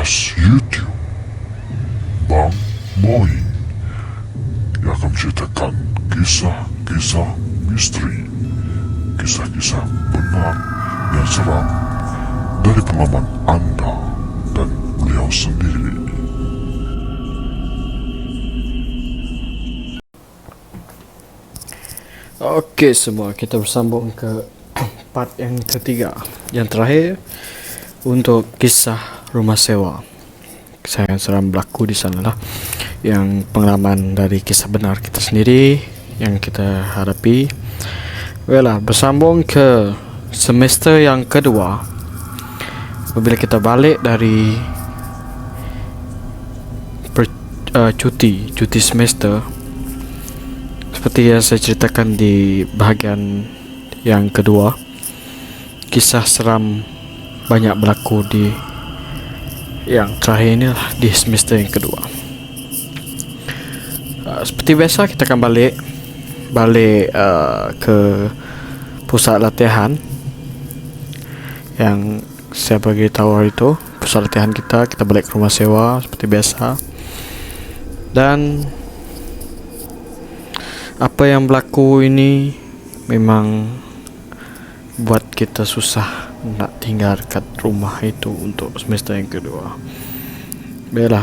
podcast YouTube Bang Boing yang akan menceritakan kisah-kisah misteri, kisah-kisah benar yang seram dari pengalaman anda dan beliau sendiri. Oke semua, kita bersambung ke part yang ketiga, yang terakhir untuk kisah rumah sewa. Kisah yang seram berlaku di sana lah, yang pengalaman dari kisah benar kita sendiri yang kita hadapi. Bersambung ke semester yang kedua. Apabila kita balik dari cuti semester, seperti yang saya ceritakan di bahagian yang kedua, kisah seram banyak berlaku di yang terakhir ini lah, di semester yang kedua. Seperti biasa kita akan balik ke pusat latihan yang saya bagi tahu hari itu. Pusat latihan kita balik ke rumah sewa seperti biasa. Dan apa yang berlaku ini memang buat kita susah nak tinggal dekat rumah itu untuk semester yang kedua. Baiklah,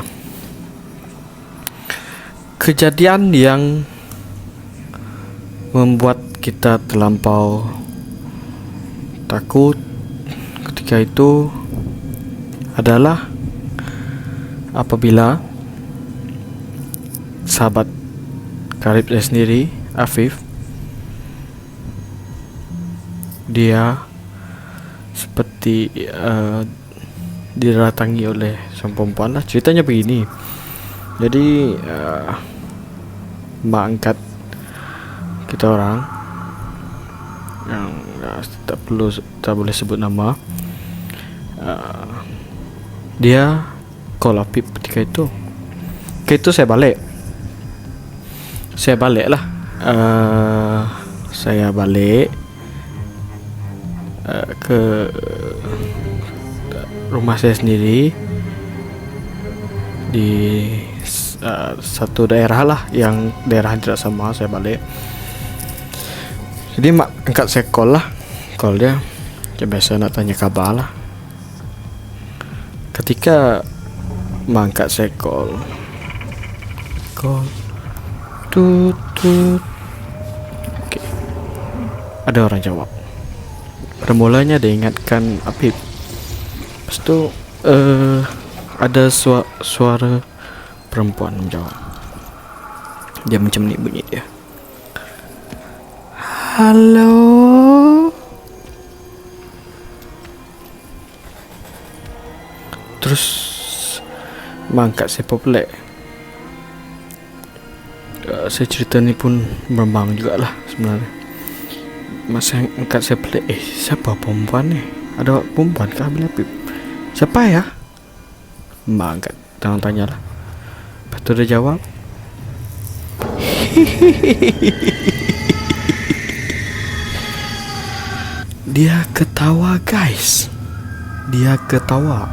kejadian yang membuat kita terlampau takut ketika itu adalah apabila sahabat karib saya sendiri, Afif, dia seperti didatangi oleh seorang perempuan lah. Ceritanya begini. Jadi mak angkat kita orang yang tak boleh sebut nama, dia call Afif ketika itu saya balik lah. Saya balik ke rumah saya sendiri di satu daerah lah, yang daerah yang tidak sama. Saya balik, jadi mak angkat saya call dia biasa nak tanya kabar lah. Ketika mak angkat saya call tut. Okay. Ada orang jawab. Pada mulanya dia ingatkan Apip. Lepas tu ada suara perempuan menjawab. Dia macam ni bunyi dia. Halo. Terus mangkat saya populek. Saya cerita ni pun merembang jugalah sebenarnya. Masa angkat saya pelik, siapa perempuan ni? Ada perempuan kah bila Pip? Siapa ya? Mak angkat tanya lah. Lepas tu dia jawab, dia ketawa guys. Dia ketawa.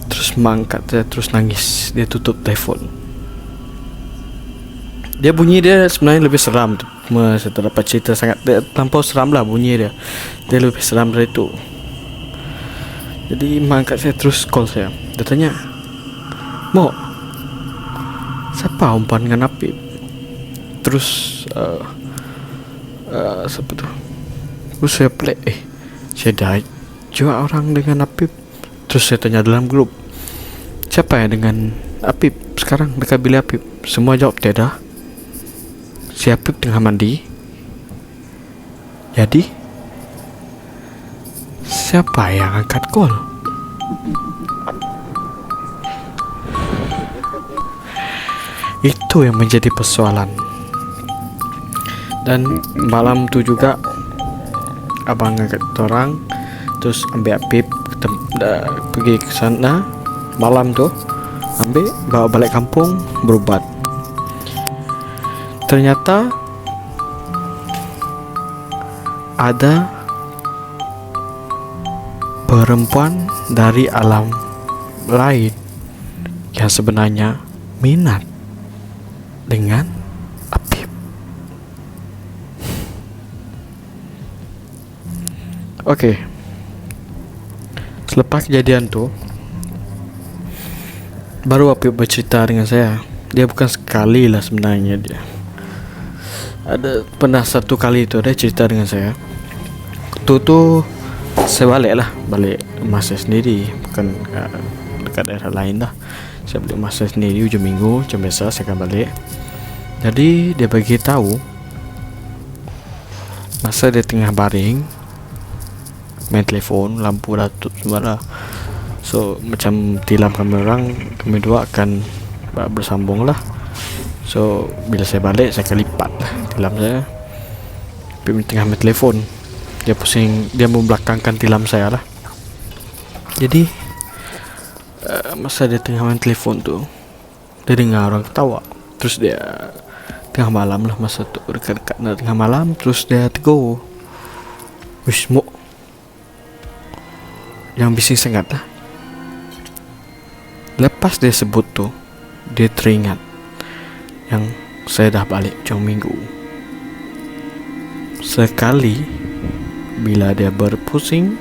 Terus mak angkat saya terus nangis. Dia tutup telefon. Dia bunyi dia sebenarnya lebih seram tu. Saya tak dapat cerita sangat, dia terlampau seram lah bunyi dia. Dia lebih seram dari itu. Jadi mak angkat saya terus call saya. Dia tanya, Mok, siapa umpan dengan Apip? Terus siapa tu? Terus saya pelik, saya dah juga orang dengan Apip. Terus saya tanya dalam grup, siapa yang dengan Apip sekarang dekat bilik Apip? Semua jawab tiada. Si Apip tengah mandi. Jadi siapa yang angkat call? Itu yang menjadi persoalan. Dan malam tu juga abang angkat orang, terus ambil Apip pergi ke sana. Malam tu ambil, bawa balik kampung, berubat. Ternyata ada perempuan dari alam lain yang sebenarnya minat dengan Apip. Oke. Selepas kejadian tuh, baru Apip bercerita dengan saya. Dia bukan sekali lah sebenarnya dia. Pernah satu kali itu dia cerita dengan saya. Waktu tuh saya balik rumah saya sendiri, bukan dekat daerah lain lah. Saya balik rumah saya sendiri ujung minggu, macam biasa saya akan balik. Jadi dia bagi tahu masa dia tengah baring main telefon, lampu dah tutup semua lah. So macam tilam kami dua akan bersambung lah. So bila saya balik saya akan lipat lah tilam saya. Tapi tengah main telefon, dia pusing, dia membelakangkan tilam saya lah. Jadi masa dia tengah main telefon tu, dia dengar orang ketawa. Terus dia tengah malam lah, masa tu dekat-dekat tengah malam. Terus dia tegur, "Wish Mok, yang bising sangat lah." Lepas dia sebut tu, dia teringat yang saya dah balik hujung minggu. Sekali bila dia berpusing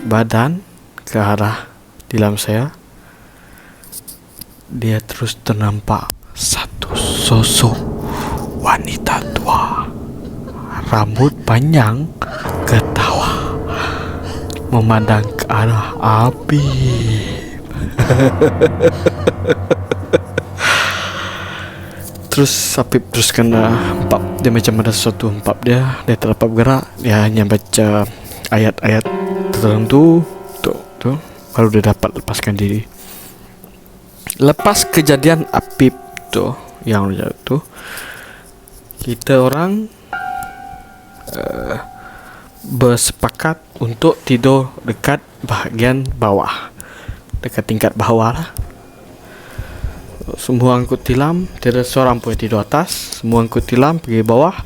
badan ke arah tilam saya, dia terus ternampak satu sosok wanita tua, rambut panjang, ketawa, memandang ke arah api. Terus Apip terus kena empap. Dia macam ada sesuatu empap dia tak dapat bergerak. Dia hanya baca ayat-ayat tertentu tu baru dia dapat lepaskan diri. Lepas kejadian Apip tu yang tu, kita orang bersepakat untuk tidur dekat bahagian bawah, dekat tingkat bawah lah. Semua angkut tilam, tidak seorang pun tidur atas. Semua angkut tilam pergi bawah.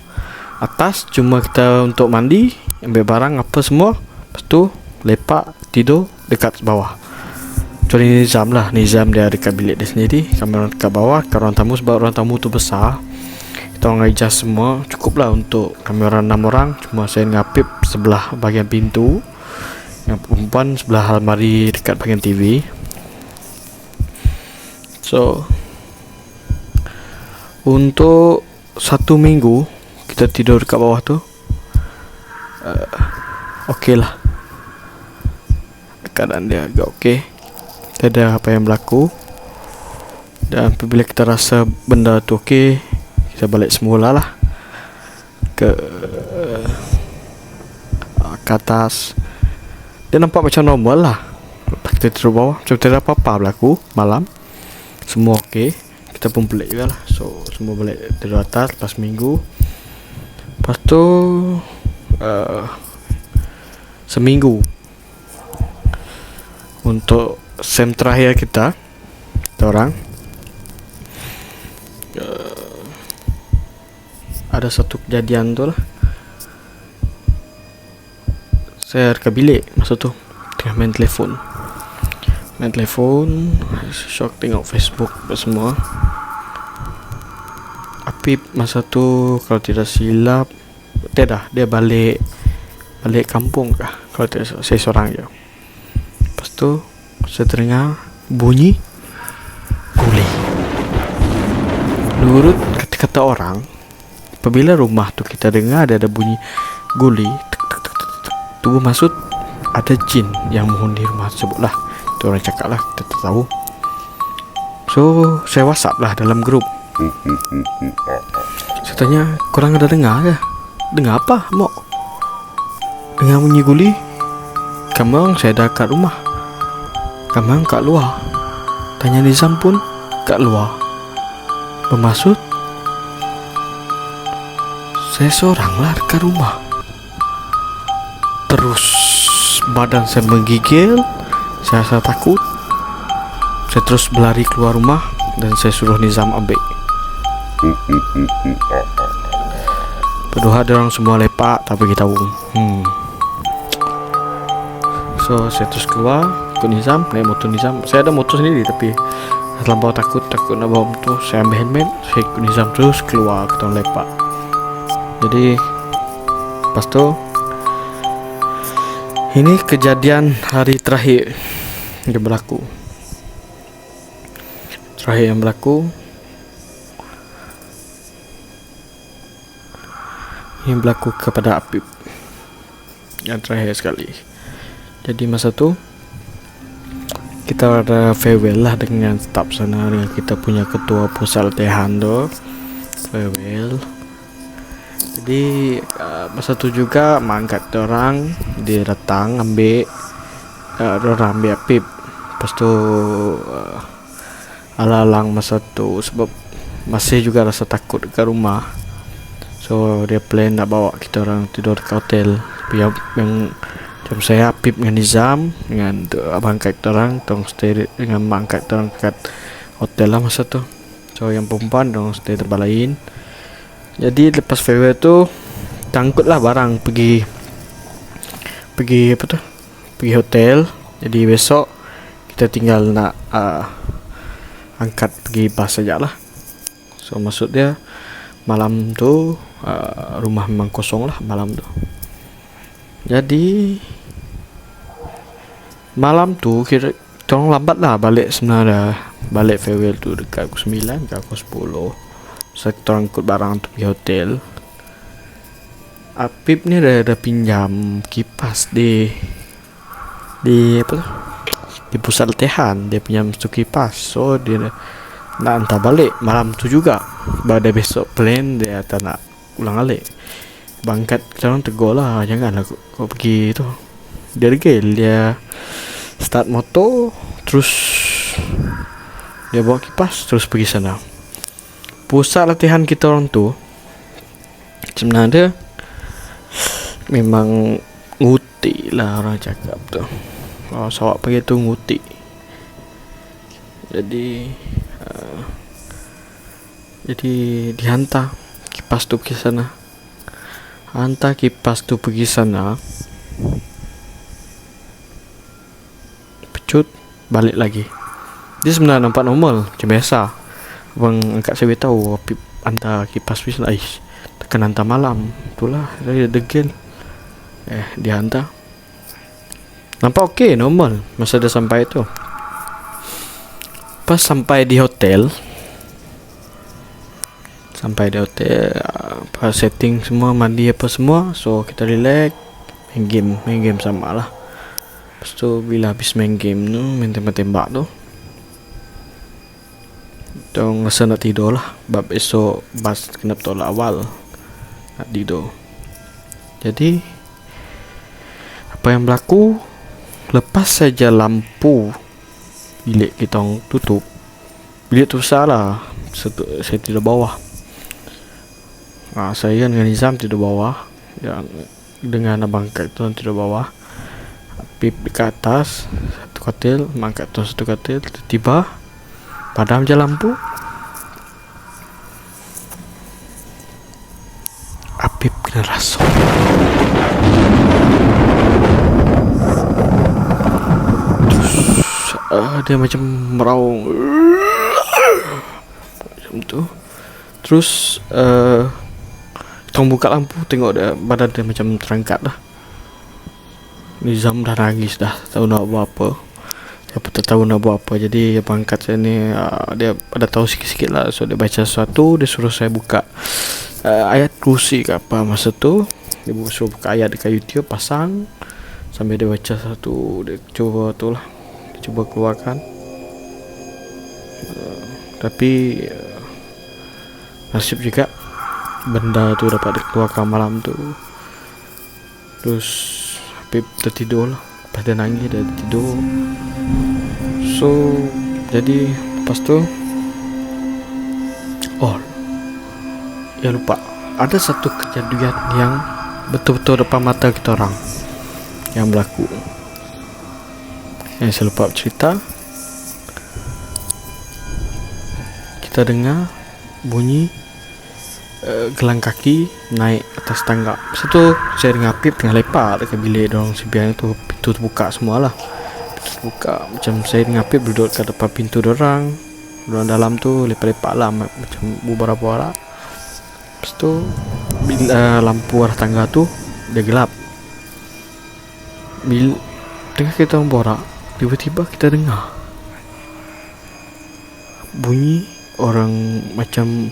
Atas cuma kita untuk mandi, ambil barang apa semua. Lepas tu lepak tidur dekat bawah. Kecuali Nizam lah, Nizam dia dekat bilik dia sendiri, kami orang dekat bawah. Dekat ruang tamu, sebab ruang tamu tu besar, kita orang adjust semua. Cukup lah untuk kami orang 6 orang. Cuma saya dengan Apip sebelah bahagian pintu, yang perempuan sebelah almari dekat bahagian TV. So untuk 1 minggu kita tidur dekat bawah tu, okey lah, keadaan dia agak okey, tak ada apa yang berlaku. Dan apabila kita rasa benda tu okey, kita balik semula lah ke atas. Dia nampak macam normal lah. Lepas kita tidur bawah, macam tak ada apa-apa berlaku malam. Semua okey. Kita pun pelik juga lah. So semua balik tidur atas lepas minggu. Lepas tu seminggu untuk sem terakhir kita orang, ada satu kejadian tu lah. Saya ke bilik masa tu, tengah main telefon, shock tengok Facebook semua. Apip masa tu kalau tidak silap, dia balik kampung kah, kalau tidak silap, saya seorang je. Lepas tu saya terdengar bunyi guli. Menurut kata-kata orang, apabila rumah tu kita dengar ada bunyi guli, tu maksud ada jin yang menghuni rumah tersebut lah. Itu orang cakap lah, kita tak tahu. So saya WhatsApp lah dalam grup. Saya tanya, korang ada dengar ke? Dengar apa, Mok? Dengar bunyi guli? Kamang saya dah kat rumah, Kamang kat luar. Tanya Nizam pun kat luar. Bermaksud saya seorang lah dekat rumah. Terus badan saya menggigil. Saya rasa takut. Saya terus berlari keluar rumah dan saya suruh Nizam ambil. Berdua dia orang semua lepak, tak bagi tahu. So saya terus keluar ikut Nizam, naik motor Nizam. Saya ada motor sendiri tapi terlampau takut nak bawa motor. Saya ambil helmet, saya ikut Nizam terus keluar ke Tong Lepak. Jadi lepas tu ini kejadian hari terakhir yang berlaku. Terakhir yang berlaku yang berlaku kepada Apip yang terakhir sekali. Jadi masa tu kita ada farewell lah dengan staff sana, dengan kita punya ketua pusat latihan tu, farewell. Jadi masa tu juga mak angkat orang dia datang ambil orang ambil Apip. Lepas tu alang-alang masa tu sebab masih juga rasa takut dekat rumah. So dia plan nak bawa kita orang tidur dekat hotel. Yang macam saya Apip dengan Nizam dengan abang angkat kita orang tong stay dengan mak angkat kita orang dekat hotel lah masa tu. So yang perempuan tong stay tempat lain. Jadi lepas farewell tu tangkut lah barang pergi apa tu, pergi hotel. Jadi besok kita tinggal nak angkat pergi bas sajalah. So maksud dia malam tu rumah memang kosong lah malam tu. Jadi malam tu kita orang lambat lah balik sebenarnya. Balik farewell tu dekat pukul 9 ke pukul 10. So kita orang ikut barang tu pergi hotel. Apip ni dah pinjam kipas di apa tu, di pusat latihan. Dia pinjam tu kipas. So dia nak hantar balik malam tu juga. Pada besok plan dia tak nak ulang balik. Bangkat kita orang tegur lah, janganlah kau pergi tu. Dia regel, dia start motor terus dia bawa kipas terus pergi sana. Pusat latihan kita orang tu sebenarnya memang nguti lah orang cakap tu. Sawak pergi tu nguti. Jadi dihantar kipas tu pergi sana. Hantar kipas tu pergi sana, pecut balik lagi. Dia sebenarnya nampak normal macam biasa. Abang angkat saya tahu Apip hantar kipas pergi sana. Tekan hantar malam. Itulah dia degil. Dia hantar nampak okey, normal masa dia sampai tu. Pas sampai di hotel, pas setting semua, mandi apa semua. So kita relax, main game sama lah. Lepas tu bila habis main game tu, main tembak-tembak tu, kita rasa nak tidur lah. Sebab esok bas kena tolak awal, nak tidur. Jadi apa yang berlaku, lepas saja lampu bilik kita tutup, bilik tu besar lah, saya tidur bawah. Saya dengan Nizam tidur bawah, yang dengan abang angkat tu tidur bawah. Apip dekat atas satu katil, mak angkat tu satu katil. Tiba-tiba padam je lampu. Apip kena rasuk. Terus dia macam meraung macam tu. Terus tong buka lampu, tengok dia badan dia macam terangkat dah. Nizam dah nangis dah, tahu nak buat apa. Dia pun tak tahu nak buat apa. Jadi abang angkat saya ni dia ada tahu sikit-sikit lah. So dia baca sesuatu, dia suruh saya buka ayat kursi ke apa masa tu. Dia suruh buka ayat dekat YouTube, pasang sambil dia baca satu. Dia cuba tu lah, dia cuba keluarkan. Tapi nasib juga benda tu dapat dikeluarkan malam tu. Terus Apip tertidur lah. Lepas dia nangis, dia tidur. So jadi lepas tu ya lupa, ada satu kejadian yang betul-betul depan mata kita orang yang berlaku, yang saya lupa bercerita. Kita dengar bunyi gelang kaki naik atas tangga. Situ saya dengan Apip tengah lepak dekat bilik dorang sebiang tu, pintu terbuka semua lah, buka. Macam saya dengan Apip duduk kat depan pintu dorang dalam tu lepak-lepak lah, macam beberapa orang. Lepas tu bila lampu arah tangga tu dia gelap, bila tengah kita borak, tiba-tiba kita dengar bunyi orang macam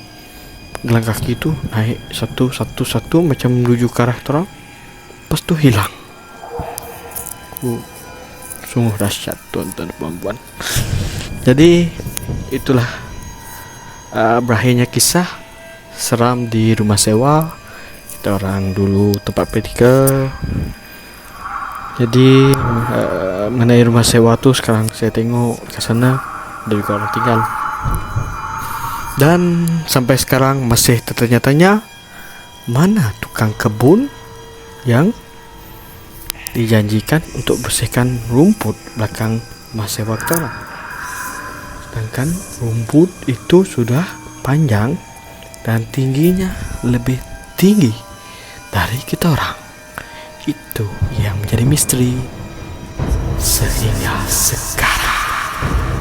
gelang kaki tu naik satu macam menuju ke arah orang, lepas tu hilang. Sungguh dahsyat tuan-tuan dan puan-puan. Jadi itulah berakhirnya kisah seram di rumah sewa kita orang dulu tempat P3. Jadi mengenai rumah sewa tu sekarang saya tengok ke sana ada juga orang tinggal. Dan sampai sekarang masih tertanya-tanya mana tukang kebun yang dijanjikan untuk bersihkan rumput belakang rumah sewa kita orang. Sedangkan rumput itu sudah panjang dan tingginya lebih tinggi dari kita orang. Itu yang menjadi misteri sehingga sekarang.